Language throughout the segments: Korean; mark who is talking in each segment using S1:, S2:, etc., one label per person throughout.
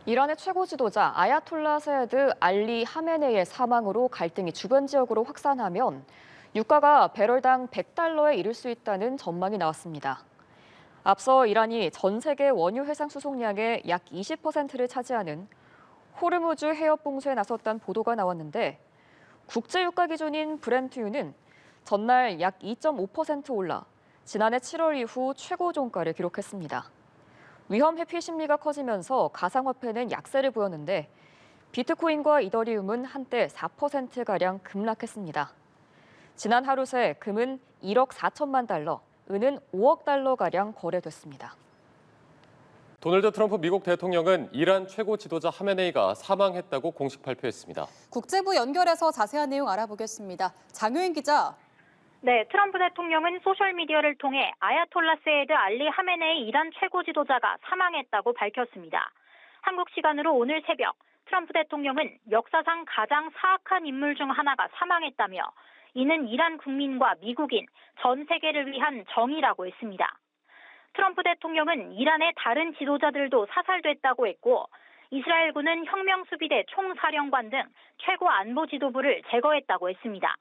S1: 이란의 최고 지도자 아야톨라 세드 알리 하메네이의 사망으로 갈등이 주변 지역으로 확산하면 유가가 배럴당 100달러에 이를 수 있다는 전망이 나왔습니다. 앞서 이란이 전 세계 원유 해상 수송량의 약 20%를 차지하는 호르무즈 해협 봉쇄에 나섰다는 보도가 나왔는데 국제 유가 기준인 브렌트유는 전날 약 2.5% 올라 지난해 7월 이후 최고 종가를 기록했습니다. 위험 회피 심리가 커지면서 가상화폐는 약세를 보였는데 비트코인과 이더리움은 한때 4%가량 급락했습니다. 지난 하루 새 금은 1억 4천만 달러, 은은 5억 달러가량 거래됐습니다.
S2: 도널드 트럼프 미국 대통령은 이란 최고 지도자 하메네이가 사망했다고 공식 발표했습니다.
S3: 국제부 연결해서 자세한 내용 알아보겠습니다. 장효인 기자.
S4: 네, 트럼프 대통령은 소셜미디어를 통해 아야톨라 세이드 알리 하메네이 이란 최고 지도자가 사망했다고 밝혔습니다. 한국 시간으로 오늘 새벽 트럼프 대통령은 역사상 가장 사악한 인물 중 하나가 사망했다며 이는 이란 국민과 미국인, 전 세계를 위한 정의라고 했습니다. 트럼프 대통령은 이란의 다른 지도자들도 사살됐다고 했고 이스라엘군은 혁명수비대 총사령관 등 최고 안보 지도부를 제거했다고 했습니다.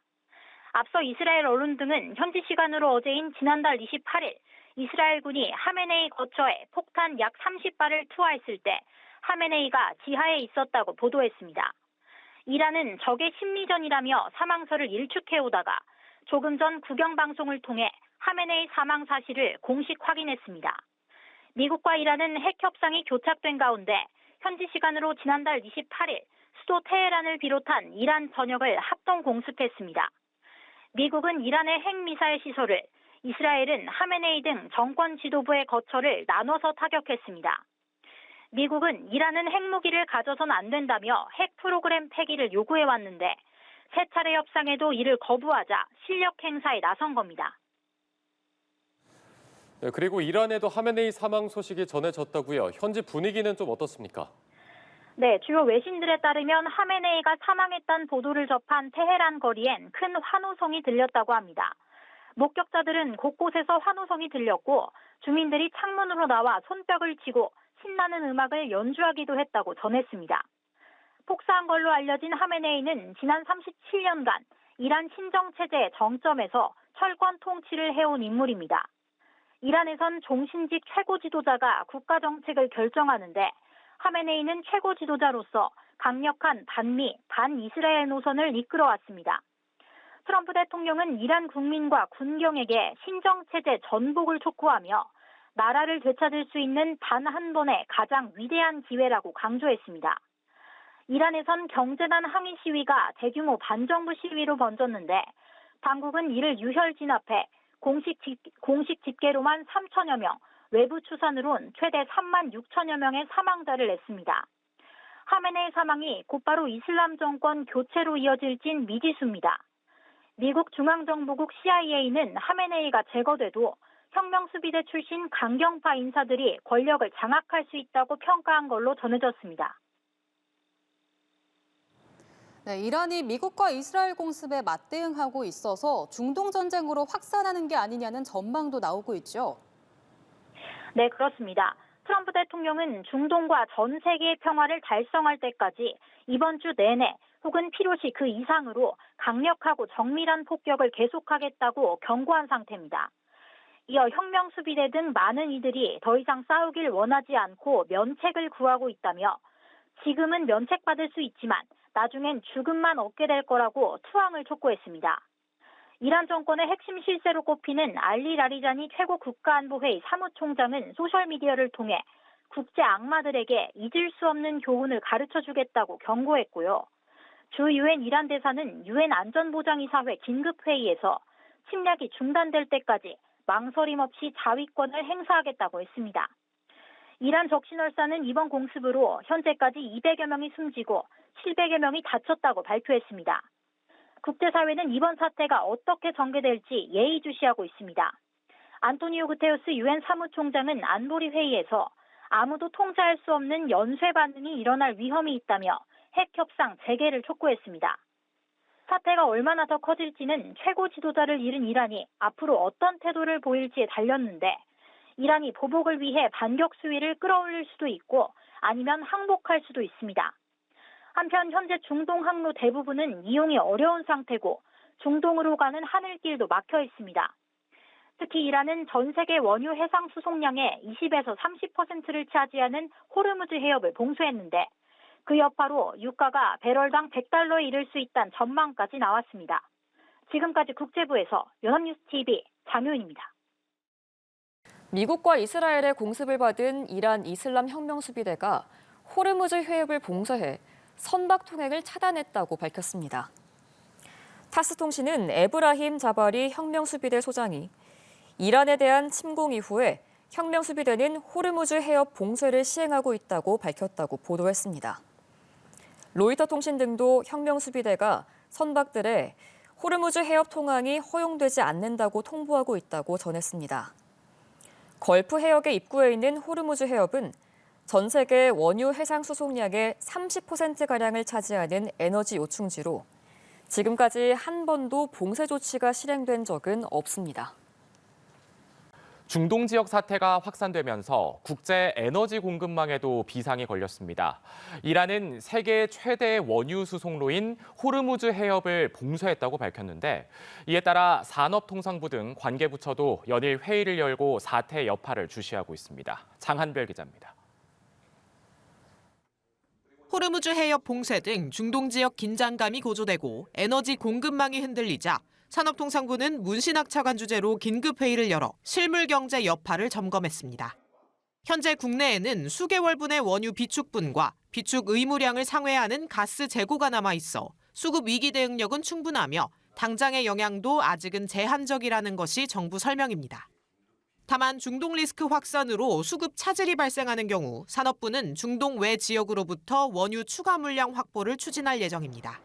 S4: 앞서 이스라엘 언론 등은 현지 시간으로 어제인 지난달 28일 이스라엘군이 하메네이 거처에 폭탄 약 30발을 투하했을 때 하메네이가 지하에 있었다고 보도했습니다. 이란은 적의 심리전이라며 사망설을 일축해오다가 조금 전 국영방송을 통해 하메네이 사망 사실을 공식 확인했습니다. 미국과 이란은 핵 협상이 교착된 가운데 현지 시간으로 지난달 28일 수도 테헤란을 비롯한 이란 전역을 합동 공습했습니다. 미국은 이란의 핵미사일 시설을, 이스라엘은 하메네이 등 정권 지도부의 거처를 나눠서 타격했습니다. 미국은 이란은 핵무기를 가져선 안 된다며 핵 프로그램 폐기를 요구해왔는데 세 차례 협상에도 이를 거부하자 실력 행사에 나선 겁니다.
S2: 네, 그리고 이란에도 하메네이 사망 소식이 전해졌다고요. 현지 분위기는 좀 어떻습니까?
S4: 네, 주요 외신들에 따르면 하메네이가 사망했다는 보도를 접한 테헤란 거리엔 큰 환호성이 들렸다고 합니다. 목격자들은 곳곳에서 환호성이 들렸고 주민들이 창문으로 나와 손뼉을 치고 신나는 음악을 연주하기도 했다고 전했습니다. 폭사한 걸로 알려진 하메네이는 지난 37년간 이란 신정체제의 정점에서 철권 통치를 해온 인물입니다. 이란에선 종신직 최고 지도자가 국가 정책을 결정하는데 하메네이는 최고 지도자로서 강력한 반미, 반이스라엘 노선을 이끌어왔습니다. 트럼프 대통령은 이란 국민과 군경에게 신정체제 전복을 촉구하며 나라를 되찾을 수 있는 단 한 번의 가장 위대한 기회라고 강조했습니다. 이란에선 경제난 항의 시위가 대규모 반정부 시위로 번졌는데 당국은 이를 유혈 진압해 공식 집계로만 3천여 명, 외부 추산으론 최대 3만 6천여 명의 사망자를 냈습니다. 하메네이 사망이 곧바로 이슬람 정권 교체로 이어질진 미지수입니다. 미국 중앙정보국 CIA는 하메네이가 제거돼도 혁명수비대 출신 강경파 인사들이 권력을 장악할 수 있다고 평가한 걸로 전해졌습니다.
S3: 네, 이란이 미국과 이스라엘 공습에 맞대응하고 있어서 중동 전쟁으로 확산하는 게 아니냐는 전망도 나오고 있죠.
S4: 네, 그렇습니다. 트럼프 대통령은 중동과 전 세계의 평화를 달성할 때까지 이번 주 내내 혹은 필요시 그 이상으로 강력하고 정밀한 폭격을 계속하겠다고 경고한 상태입니다. 이어 혁명수비대 등 많은 이들이 더 이상 싸우길 원하지 않고 면책을 구하고 있다며 지금은 면책받을 수 있지만 나중엔 죽음만 얻게 될 거라고 투항을 촉구했습니다. 이란 정권의 핵심 실세로 꼽히는 알리 라리자니 최고 국가안보회의 사무총장은 소셜미디어를 통해 국제 악마들에게 잊을 수 없는 교훈을 가르쳐주겠다고 경고했고요. 주 유엔 이란 대사는 유엔 안전보장이사회 긴급회의에서 침략이 중단될 때까지 망설임 없이 자위권을 행사하겠다고 했습니다. 이란 적신월사는 이번 공습으로 현재까지 200여 명이 숨지고 700여 명이 다쳤다고 발표했습니다. 국제사회는 이번 사태가 어떻게 전개될지 예의주시하고 있습니다. 안토니오 구테우스 유엔 사무총장은 안보리 회의에서 아무도 통제할 수 없는 연쇄 반응이 일어날 위험이 있다며 핵 협상 재개를 촉구했습니다. 사태가 얼마나 더 커질지는 최고 지도자를 잃은 이란이 앞으로 어떤 태도를 보일지에 달렸는데 이란이 보복을 위해 반격 수위를 끌어올릴 수도 있고 아니면 항복할 수도 있습니다. 한편 현재 중동 항로 대부분은 이용이 어려운 상태고 중동으로 가는 하늘길도 막혀 있습니다. 특히 이란은 전 세계 원유 해상 수송량의 20에서 30%를 차지하는 호르무즈 해협을 봉쇄했는데 그 여파로 유가가 배럴당 $100에 이를 수 있다는 전망까지 나왔습니다. 지금까지 국제부에서 연합뉴스TV 장효인입니다.
S1: 미국과 이스라엘의 공습을 받은 이란 이슬람 혁명수비대가 호르무즈 해협을 봉쇄해 선박 통행을 차단했다고 밝혔습니다. 타스 통신은 에브라힘 자바리 혁명수비대 소장이 이란에 대한 침공 이후에 혁명수비대는 호르무즈 해협 봉쇄를 시행하고 있다고 밝혔다고 보도했습니다. 로이터 통신 등도 혁명수비대가 선박들에 호르무즈 해협 통항이 허용되지 않는다고 통보하고 있다고 전했습니다. 걸프 해역의 입구에 있는 호르무즈 해협은 전 세계 원유 해상 수송량의 30%가량을 차지하는 에너지 요충지로 지금까지 한 번도 봉쇄 조치가 실행된 적은 없습니다.
S5: 중동 지역 사태가 확산되면서 국제 에너지 공급망에도 비상이 걸렸습니다. 이란은 세계 최대 원유 수송로인 호르무즈 해협을 봉쇄했다고 밝혔는데 이에 따라 산업통상부 등 관계부처도 연일 회의를 열고 사태 여파를 주시하고 있습니다. 장한별 기자입니다.
S6: 호르무즈 해협 봉쇄 등 중동 지역 긴장감이 고조되고 에너지 공급망이 흔들리자 산업통상부는 문신학 차관 주재로 긴급회의를 열어 실물 경제 여파를 점검했습니다. 현재 국내에는 수개월분의 원유 비축분과 비축 의무량을 상회하는 가스 재고가 남아 있어 수급 위기 대응력은 충분하며 당장의 영향도 아직은 제한적이라는 것이 정부 설명입니다. 다만 중동 리스크 확산으로 수급 차질이 발생하는 경우 산업부는 중동 외 지역으로부터 원유 추가 물량 확보를 추진할 예정입니다.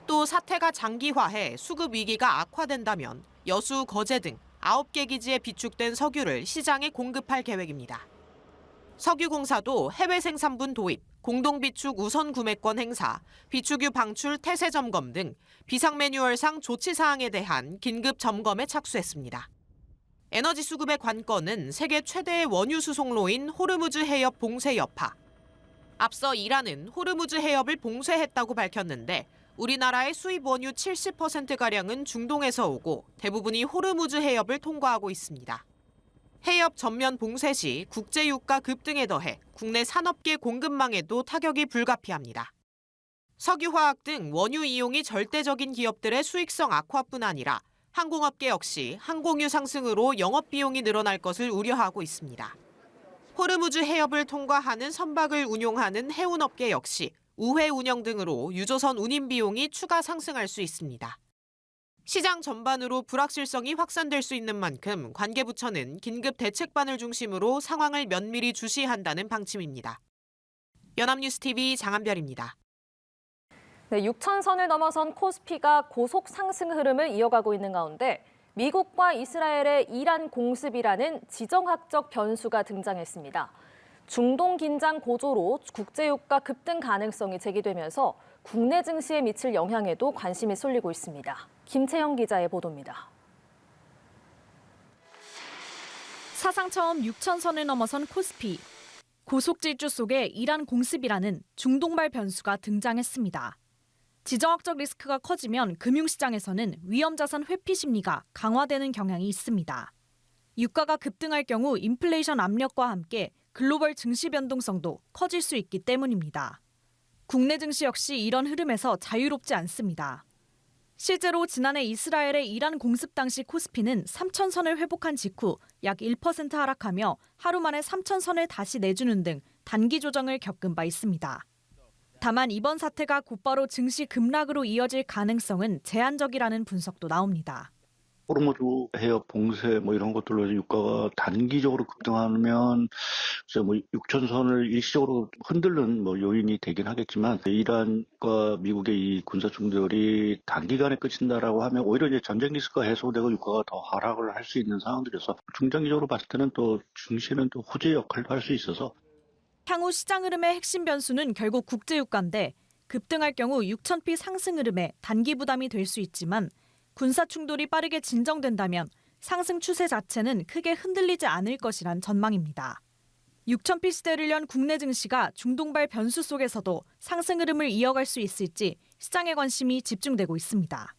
S6: 또 사태가 장기화해 수급 위기가 악화된다면 여수, 거제 등 9개 기지에 비축된 석유를 시장에 공급할 계획입니다. 석유공사도 해외 생산분 도입, 공동비축 우선 구매권 행사, 비축유 방출 태세 점검 등 비상 매뉴얼상 조치 사항에 대한 긴급 점검에 착수했습니다. 에너지 수급의 관건은 세계 최대의 원유 수송로인 호르무즈 해협 봉쇄 여파. 앞서 이란은 호르무즈 해협을 봉쇄했다고 밝혔는데 우리나라의 수입 원유 70%가량은 중동에서 오고 대부분이 호르무즈 해협을 통과하고 있습니다. 해협 전면 봉쇄 시 국제 유가 급등에 더해 국내 산업계 공급망에도 타격이 불가피합니다. 석유화학 등 원유 이용이 절대적인 기업들의 수익성 악화뿐 아니라 항공업계 역시 항공유 상승으로 영업비용이 늘어날 것을 우려하고 있습니다. 호르무즈 해협을 통과하는 선박을 운용하는 해운업계 역시 우회 운영 등으로 유조선 운임 비용이 추가 상승할 수 있습니다. 시장 전반으로 불확실성이 확산될 수 있는 만큼 관계부처는 긴급 대책반을 중심으로 상황을 면밀히 주시한다는 방침입니다. 연합뉴스TV 장한별입니다.
S7: 네, 6,000선을 넘어선 코스피가 고속 상승 흐름을 이어가고 있는 가운데 미국과 이스라엘의 이란 공습이라는 지정학적 변수가 등장했습니다. 중동 긴장 고조로 국제유가 급등 가능성이 제기되면서 국내 증시에 미칠 영향에도 관심이 쏠리고 있습니다. 김채영 기자의 보도입니다.
S8: 사상 처음 6,000선을 넘어선 코스피. 고속질주 속에 이란 공습이라는 중동발 변수가 등장했습니다. 지정학적 리스크가 커지면 금융시장에서는 위험자산 회피 심리가 강화되는 경향이 있습니다. 유가가 급등할 경우 인플레이션 압력과 함께 글로벌 증시 변동성도 커질 수 있기 때문입니다. 국내 증시 역시 이런 흐름에서 자유롭지 않습니다. 실제로 지난해 이스라엘의 이란 공습 당시 코스피는 3,000선을 회복한 직후 약 1% 하락하며 하루 만에 3,000선을 다시 내주는 등 단기 조정을 겪은 바 있습니다. 다만 이번 사태가 곧바로 증시 급락으로 이어질 가능성은 제한적이라는 분석도 나옵니다.
S9: 호르무즈 해협 봉쇄 이런 것들로 유가가 단기적으로 급등하면 6,000선을 일시적으로 흔들는 요인이 되긴 하겠지만 이란과 미국의 이 군사 충돌이 단기간에 끝인다라고 하면 오히려 이제 전쟁 리스크가 해소되고 유가가 더 하락을 할 수 있는 상황들이어서 중장기적으로 봤을 때는 또 증시는 또 호재 역할도 할 수 있어서
S8: 향후 시장 흐름의 핵심 변수는 결국 국제유가인데 급등할 경우 6,000피 상승 흐름에 단기 부담이 될 수 있지만 군사 충돌이 빠르게 진정된다면 상승 추세 자체는 크게 흔들리지 않을 것이란 전망입니다. 6,000피스대를 연 국내 증시가 중동발 변수 속에서도 상승 흐름을 이어갈 수 있을지 시장의 관심이 집중되고 있습니다.